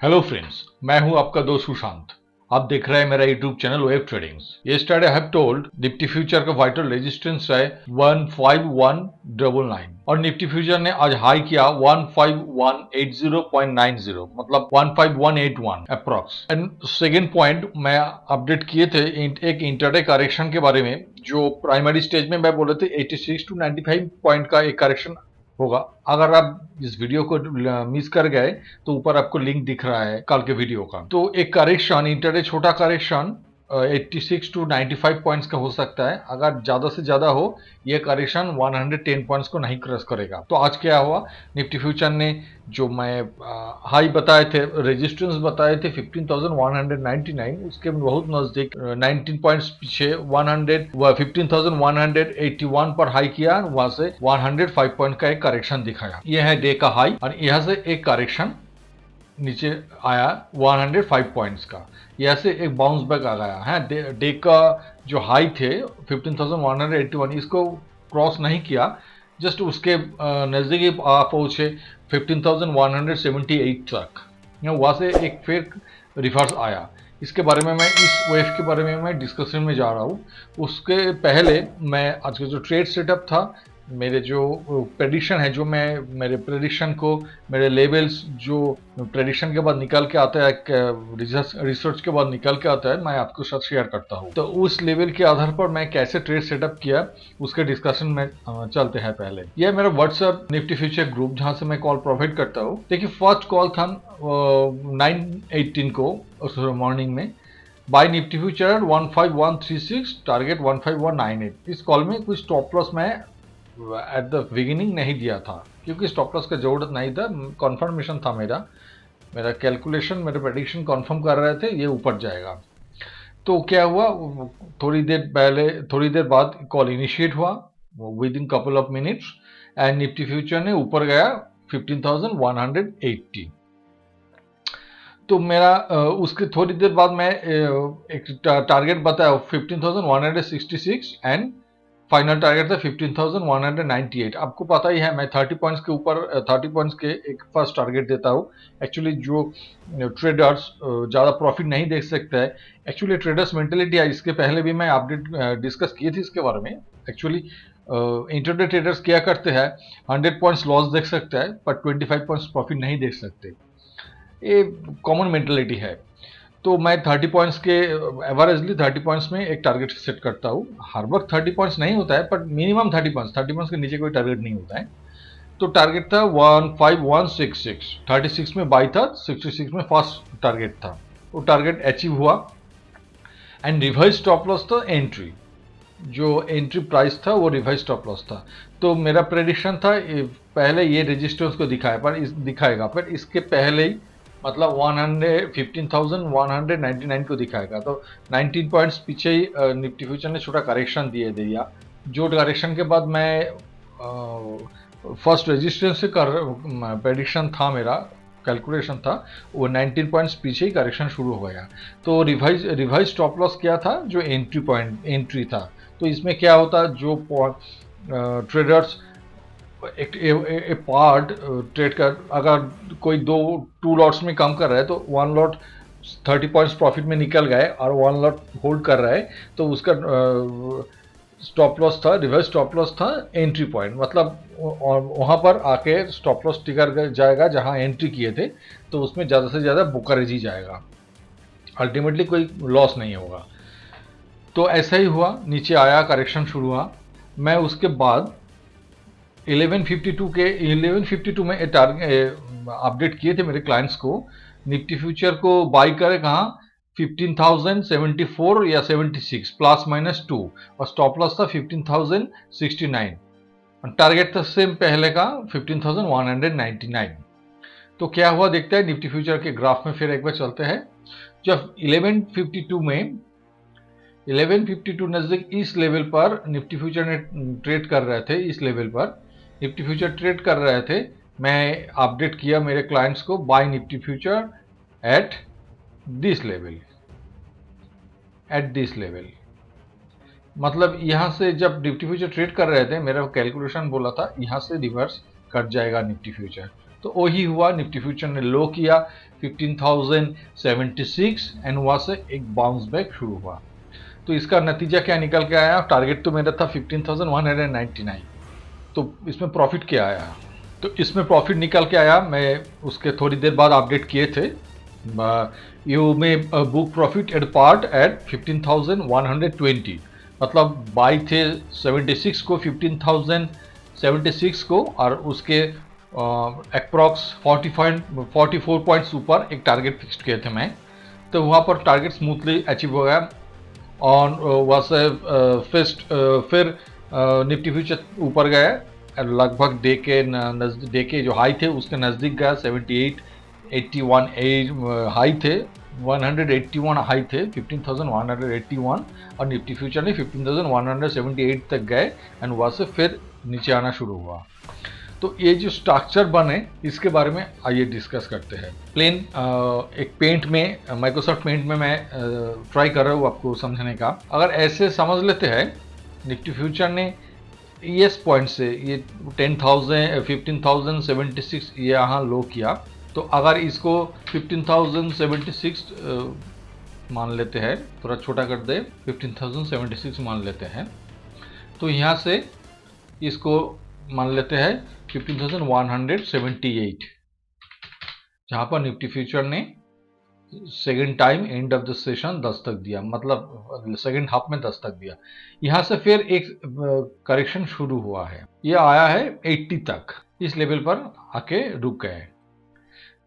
Hello friends, मैं हूं आपका दोस्त सुशांत। आप देख रहे हैं मेरा YouTube channel web tradings. Yesterday I have told Nifty future का वाइटल रेजिस्टेंस है 15199 और निफ्टी फ्यूचर ने आज हाई किया 15180.90 मतलब 15181 अप्रॉक्स। एंड सेकेंड पॉइंट मैं अपडेट किए थे एक इंटरडे करेक्शन के बारे में, जो प्राइमरी स्टेज में मैं बोले थे 86 टू 95 पॉइंट का एक करेक्शन होगा। अगर आप इस वीडियो को मिस कर गए तो ऊपर आपको लिंक दिख रहा है कल के वीडियो का। तो एक करेक्शन इंटरडे छोटा करेक्शन 86 टू 95 पॉइंट्स का हो सकता है। अगर ज्यादा से ज्यादा हो, ये करेक्शन 110 पॉइंट्स को नहीं क्रॉस करेगा। तो आज क्या हुआ, निफ्टी फ्यूचर ने जो मैं हाई बताए थे, रेजिस्टेंस बताए थे 15,199, उसके बहुत नजदीक 19 पॉइंट्स पीछे 15,181 पर हाई किया। वहां से 105 पॉइंट का एक करेक्शन दिखाया। यह है डे का हाई और यहां से एक करेक्शन नीचे आया 105 पॉइंट्स का। यह से एक बाउंस बैक आ गया है। डे का जो हाई थे 15,181, इसको क्रॉस नहीं किया, जस्ट उसके नजदीकी पहुंचे 15,178 तक। वहां से एक फिर रिवर्स आया। इसके बारे में मैं इस वेव के बारे में मैं डिस्कशन में जा रहा हूँ। उसके पहले मैं आज का जो ट्रेड सेटअप था, मेरे जो प्रेडिक्शन है, जो मैं मेरे प्रेडिक्शन को, मेरे लेवल्स जो प्रेडिक्शन के बाद निकल के आता है, रिसर्च के बाद निकल के आता है, मैं आपके साथ शेयर करता हूँ। तो उस लेवल के आधार पर मैं कैसे ट्रेड सेटअप किया, उसके डिस्कशन में चलते हैं। पहले यह मेरा व्हाट्सएप निफ्टी फ्यूचर ग्रुप, जहां से मैं कॉल प्रोवाइड करता हूँ। देखिए, फर्स्ट कॉल था 9:18 को मॉर्निंग में, बाय निफ्टी फ्यूचर 15136, टारगेट 15198। इस कॉल में कुछ स्टॉप लॉस मैं एट द बिगिनिंग नहीं दिया था, क्योंकि स्टॉप लॉस का जरूरत नहीं था। कंफर्मेशन था मेरा कैलकुलेशन, मेरे प्रेडिक्शन कंफर्म कर रहे थे ये ऊपर जाएगा। तो क्या हुआ, थोड़ी देर बाद कॉल इनिशिएट हुआ with in couple of minutes, and Nifty future ने ऊपर गया 15,180। तो मेरा उसके थोड़ी देर बाद मैं एक टारगेट बताया 15,166 एंड फाइनल टारगेट था 15,198। आपको पता ही है, मैं 30 पॉइंट्स के ऊपर 30 पॉइंट्स के एक फर्स्ट टारगेट देता हूँ। एक्चुअली जो ट्रेडर्स ज़्यादा प्रॉफिट नहीं देख सकते हैं, एक्चुअली ट्रेडर्स मेंटेलिटी है। इसके पहले भी मैं अपडेट डिस्कस किए थे इसके बारे में। एक्चुअली इंटरडे ट्रेडर्स क्या करते हैं, 100 पॉइंट्स लॉस देख सकते हैं पर 25 पॉइंट्स प्रॉफिट नहीं देख सकते। ये कॉमन मेंटेलिटी है। तो मैं 30 पॉइंट्स के एवरेजली 30 पॉइंट्स में एक टारगेट सेट करता हूँ। हर वक्त 30 पॉइंट्स नहीं होता है, पर मिनिमम 30 पॉइंट्स के नीचे कोई टारगेट नहीं होता है। तो टारगेट था 15166, 36 में बाई था, 66 में फर्स्ट टारगेट था। वो टारगेट अचीव हुआ एंड रिवाइज स्टॉप लॉस था एंट्री। जो एंट्री प्राइस था वो रिवाइज स्टॉप लॉस था। तो मेरा प्रेडिक्शन था पहले ये रेजिस्टेंस को दिखाएगा, पर इसके पहले ही मतलब 15,199 को दिखाएगा। तो 19 पॉइंट्स पीछे ही निफ्टी फ्यूचर ने छोटा करेक्शन दिया। जो करेक्शन के बाद मैं फर्स्ट रेजिस्टेंस से प्रेडिक्शन था, मेरा कैलकुलेशन था, वो 19 पॉइंट्स पीछे ही करेक्शन शुरू हो गया। तो रिवाइज स्टॉप लॉस क्या था, जो एंट्री था। तो इसमें क्या होता, जो ट्रेडर्स एक पार्ट ट्रेड कर, अगर कोई टू लॉट्स में कम कर रहा है, तो वन लॉट 30 पॉइंट्स प्रॉफिट में निकल गए और वन लॉट होल्ड कर रहा है, तो उसका स्टॉप लॉस था, रिवर्स स्टॉप लॉस था एंट्री पॉइंट। मतलब वहां पर आके स्टॉप लॉस टिकर जाएगा जहां एंट्री किए थे, तो उसमें ज़्यादा से ज़्यादा बुकरेज ही जाएगा, अल्टीमेटली कोई लॉस नहीं होगा। तो ऐसा ही हुआ, नीचे आया, करेक्शन शुरू हुआ। मैं उसके बाद 1152 में अपडेट किए थे मेरे क्लाइंट्स को, निफ्टी फ्यूचर को बाई करे कहाँ, 15,074 या 76 प्लस माइनस 2, और स्टॉप लॉस था 15,069 और टारगेट था सेम पहले का 15,199। तो क्या हुआ देखते हैं निफ्टी फ्यूचर के ग्राफ में। फिर एक बार चलते हैं। जब 1152 नजदीक इस लेवल पर निफ्टी फ्यूचर ने ट्रेड कर रहे थे, इस लेवल पर निफ्टी फ्यूचर ट्रेड कर रहे थे, मैं अपडेट किया मेरे क्लाइंट्स को, buy Nifty future at this level. मतलब यहां से जब निफ्टी फ्यूचर ट्रेड कर रहे थे, मेरा कैलकुलेशन बोला था यहां से रिवर्स कट जाएगा निफ्टी फ्यूचर। तो वही हुआ, निफ्टी फ्यूचर ने लो किया 15,076 एंड वहां से एक बाउंस बैक शुरू हुआ। तो इसका नतीजा क्या निकल के आया, टारगेट तो मेरा था 15,199, तो इसमें प्रॉफिट क्या आया, तो इसमें प्रॉफिट निकल के आया, मैं उसके थोड़ी देर बाद अपडेट किए थे, you may book profit at part at 15,120, मतलब बाई थे 76 को, 15,076 को, और उसके अप्रॉक्स 44 पॉइंट्स ऊपर एक टारगेट फिक्स किए थे मैं, तो वहाँ पर टारगेट स्मूथली अचीव हो गया। ऑन वहाँ से फिर निफ्टी फ्यूचर ऊपर गया, लगभग डे के जो हाई थे उसके नज़दीक गया, 78 81 हाई थे, 181 हाई थे, 15,181, और निफ्टी फ्यूचर ने 15,178 तक गए एंड वहाँ से फिर नीचे आना शुरू हुआ। तो ये जो स्ट्रक्चर बने इसके बारे में आइए डिस्कस करते हैं। प्लेन एक पेंट में, माइक्रोसॉफ्ट पेंट में मैं ट्राई कर रहा हूँ आपको समझने का। अगर ऐसे समझ लेते हैं, निफ्टी फ्यूचर ने ES पॉइंट से ये 15,076 यहाँ लो किया, तो अगर इसको 15,076 मान लेते हैं, थोड़ा छोटा कर दे, 15,076 मान लेते हैं, तो यहाँ से इसको मान लेते हैं 15,178, जहाँ पर निफ्टी फ्यूचर ने second time end of the session 10 तक दिया, मतलब सेकेंड हाफ में 10 तक दिया। यहाँ से फिर एक करेक्शन शुरू हुआ है, ये आया है 80 तक, इस लेवल पर आके रुक गए।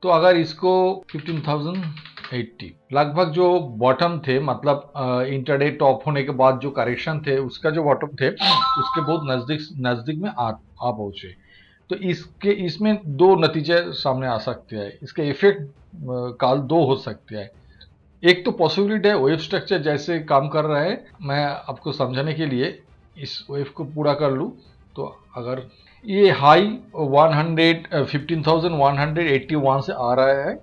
तो अगर इसको 15,080 लगभग जो बॉटम थे, मतलब इंटरडे टॉप होने के बाद जो करेक्शन थे उसका जो बॉटम थे उसके बहुत नज़दीक में आ पहुंचे। तो इसमें दो नतीजे सामने आ सकते हैं, इसके इफेक्ट काल दो हो सकते हैं। एक तो पॉसिबिलिटी है वेव स्ट्रक्चर जैसे काम कर रहा है, मैं आपको समझाने के लिए इस वेव को पूरा कर लूँ। तो अगर ये हाई 15,181 से आ रहा है,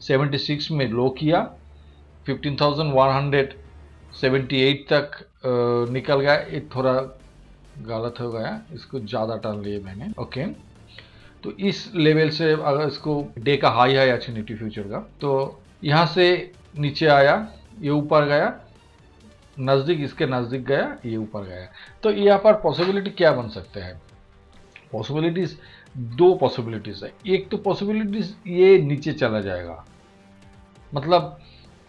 76 में लो किया, 15,178 तक निकल गया, ये थोड़ा गलत हो गया, इसको ज़्यादा टर्न लिए मैंने, ओके। तो इस लेवल से अगर इसको डे का हाई है अच्छा निफ्टी फ्यूचर का, तो यहाँ से नीचे आया, ये ऊपर गया, नज़दीक इसके नज़दीक गया, ये ऊपर गया। तो यहाँ पर पॉसिबिलिटी क्या बन सकते हैं, पॉसिबिलिटीज दो पॉसिबिलिटीज है। एक तो पॉसिबिलिटीज ये नीचे चला जाएगा, मतलब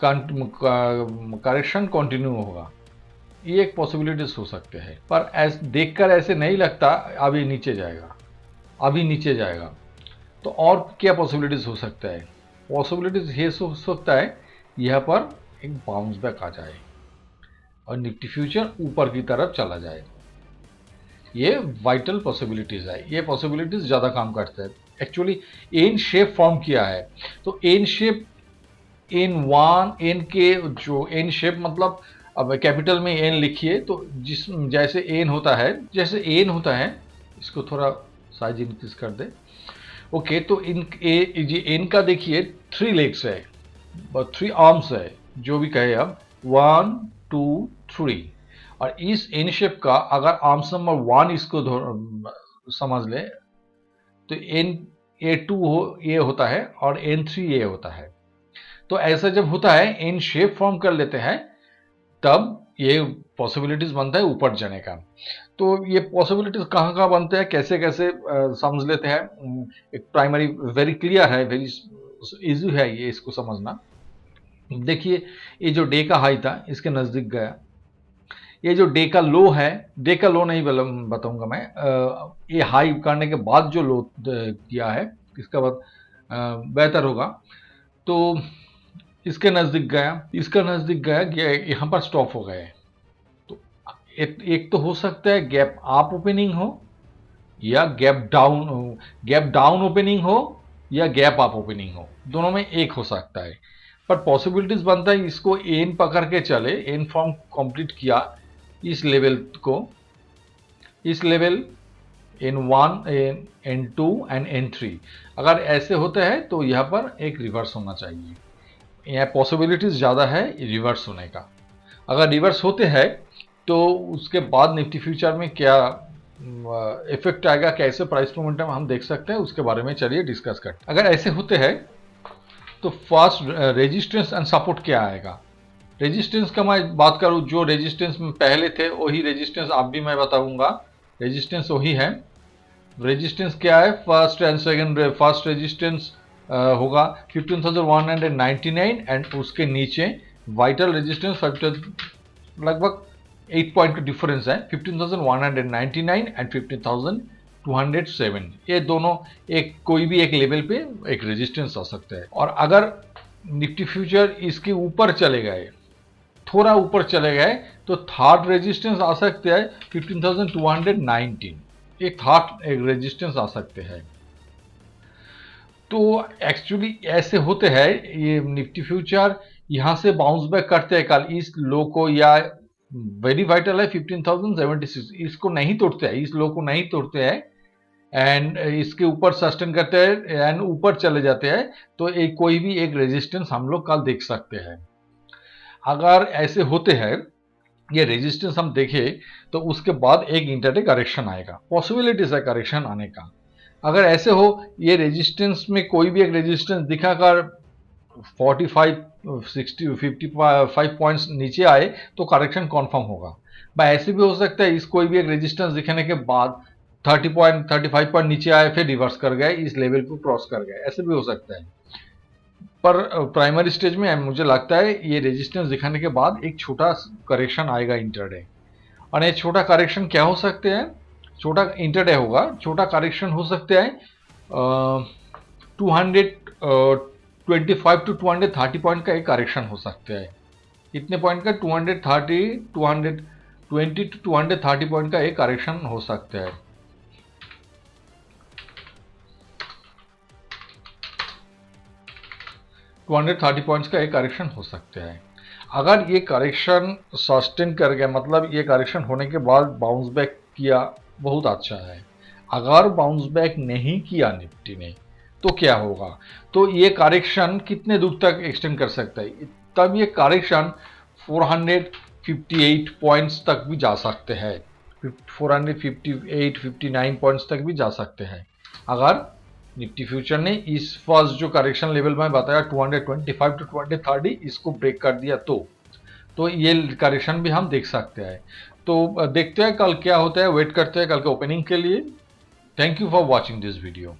करेक्शन कंटिन्यू होगा, ये एक पॉसिबिलिटीज हो सकते हैं, पर देखकर ऐसे नहीं लगता अभी नीचे जाएगा, अभी नीचे जाएगा। तो और क्या पॉसिबिलिटीज हो सकता है, पॉसिबिलिटीज ये हो सकता है यहाँ पर एक बाउंस बैक आ जाए और निफ्टी फ्यूचर ऊपर की तरफ चला जाए, ये वाइटल पॉसिबिलिटीज है, ये पॉसिबिलिटीज ज़्यादा काम करते हैं। एक्चुअली एन शेप फॉर्म किया है, तो एन शेप, एन के जो एन शेप, मतलब अब कैपिटल में एन लिखिए, तो जिस जैसे एन होता है, इसको थोड़ा साइज इंक्रीज कर दे, ओके। तो एन का देखिए 3 लेग्स है, 3 आर्म्स है, जो भी कहे अब 1 2 3, और इस एन शेप का अगर आर्म्स नंबर 1 इसको समझ ले, तो A2 ये होता है और N3 ये होता है। तो ऐसा जब होता है, एन शेप फॉर्म कर लेते हैं, तब ये पॉसिबिलिटीज बनता है ऊपर जाने का। तो ये पॉसिबिलिटीज कहाँ कहाँ बनते हैं, कैसे कैसे समझ लेते हैं। एक प्राइमरी वेरी क्लियर है, वेरी इजी है ये इसको समझना। देखिए, ये जो डे का हाई था इसके नज़दीक गया, ये जो डे का लो है, डे का लो नहीं बताऊंगा मैं, ये हाई करने के बाद जो लो किया है इसका बाद बेहतर होगा। तो इसके नज़दीक गया, यहाँ पर स्टॉप हो गए। तो एक तो हो सकता है गैप अप ओपनिंग हो या गैप डाउन ओपनिंग हो या गैप अप ओपनिंग हो, दोनों में एक हो सकता है। पर पॉसिबिलिटीज बनता है इसको एन पकड़ के चले, एन फॉर्म कंप्लीट किया, इस level N1 N2 and N3, अगर ऐसे होते हैं तो यहाँ पर एक रिवर्स होना चाहिए। यहाँ पॉसिबिलिटीज ज़्यादा है रिवर्स होने का। अगर रिवर्स होते हैं तो उसके बाद निफ्टी फ्यूचर में क्या इफेक्ट आएगा, कैसे प्राइस मोमेंटम हम देख सकते हैं, उसके बारे में चलिए डिस्कस करते हैं। अगर ऐसे होते हैं तो फर्स्ट रेजिस्टेंस एंड सपोर्ट क्या आएगा। रेजिस्टेंस का मैं बात करूं, जो रेजिस्टेंस में पहले थे वही रेजिस्टेंस आप भी मैं बताऊंगा। रेजिस्टेंस वही है। रेजिस्टेंस क्या है, first and second. First resistance होगा 15,199 एंड उसके नीचे वाइटल रेजिस्टेंस लगभग 8 पॉइंट का डिफरेंस है, 15,199 एंड 15,207। ये दोनों एक कोई भी एक लेवल पे एक रेजिस्टेंस आ सकता है। और अगर निफ्टी फ्यूचर इसके ऊपर चले गए, थोड़ा ऊपर चले गए, तो थर्ड रेजिस्टेंस आ सकते हैं 15,219। एक थर्ड एक रेजिस्टेंस आ सकते हैं। तो एक्चुअली ऐसे होते हैं, ये निफ्टी फ्यूचर यहां से बाउंस बैक करते हैं कल इस लो को, या वेरी वाइटल है 15,076, इसको नहीं तोड़ते हैं, इस लो को नहीं तोड़ते हैं एंड इसके ऊपर सस्टेन करते हैं एंड ऊपर चले जाते हैं, तो एक कोई भी एक रेजिस्टेंस हम लोग कल देख सकते हैं। अगर ऐसे होते हैं, ये रेजिस्टेंस हम देखें, तो उसके बाद एक इंटरडे करेक्शन आएगा, पॉसिबिलिटीज है करेक्शन आने का। अगर ऐसे हो, ये रेजिस्टेंस में कोई भी एक रेजिस्टेंस दिखाकर 45, 60, 55 पॉइंट्स नीचे आए तो करेक्शन कन्फर्म होगा। भाई ऐसे भी हो सकता है इस कोई भी एक रेजिस्टेंस दिखाने के बाद 30 पॉइंट 35 पॉइंट नीचे आए, फिर रिवर्स कर गए, इस लेवल को क्रॉस कर गए, ऐसे भी हो सकता है। पर प्राइमरी स्टेज में मुझे लगता है ये रेजिस्टेंस दिखाने के बाद एक छोटा करेक्शन आएगा इंटरडे। और ये छोटा करेक्शन क्या हो सकते हैं, छोटा इंटरडे होगा, छोटा करेक्शन हो सकते हैं 225 टू 230 पॉइंट का एक करेक्शन हो सकता है। इतने पॉइंट का 230, 220 टू 230 पॉइंट का एक करेक्शन हो सकता है। $230 पॉइंट्स का एक करेक्शन हो सकते हैं। अगर ये करेक्शन सस्टेन कर गया, मतलब ये करेक्शन होने के बाद बाउंस बैक किया, बहुत अच्छा है। अगर बाउंस बैक नहीं किया निफ्टी ने तो क्या होगा, तो ये करेक्शन कितने दूर तक एक्सटेंड कर सकता है, तब ये करेक्शन 458 पॉइंट्स तक भी जा सकते हैं, 458, 59 पॉइंट्स तक भी जा सकते हैं। अगर निफ्टी फ्यूचर ने इस फर्स्ट जो करेक्शन लेवल में बताया 225 टू 230 इसको ब्रेक कर दिया, तो ये करेक्शन भी हम देख सकते हैं। तो देखते हैं कल क्या होता है, वेट करते हैं कल के ओपनिंग के लिए। Thank you for watching this video.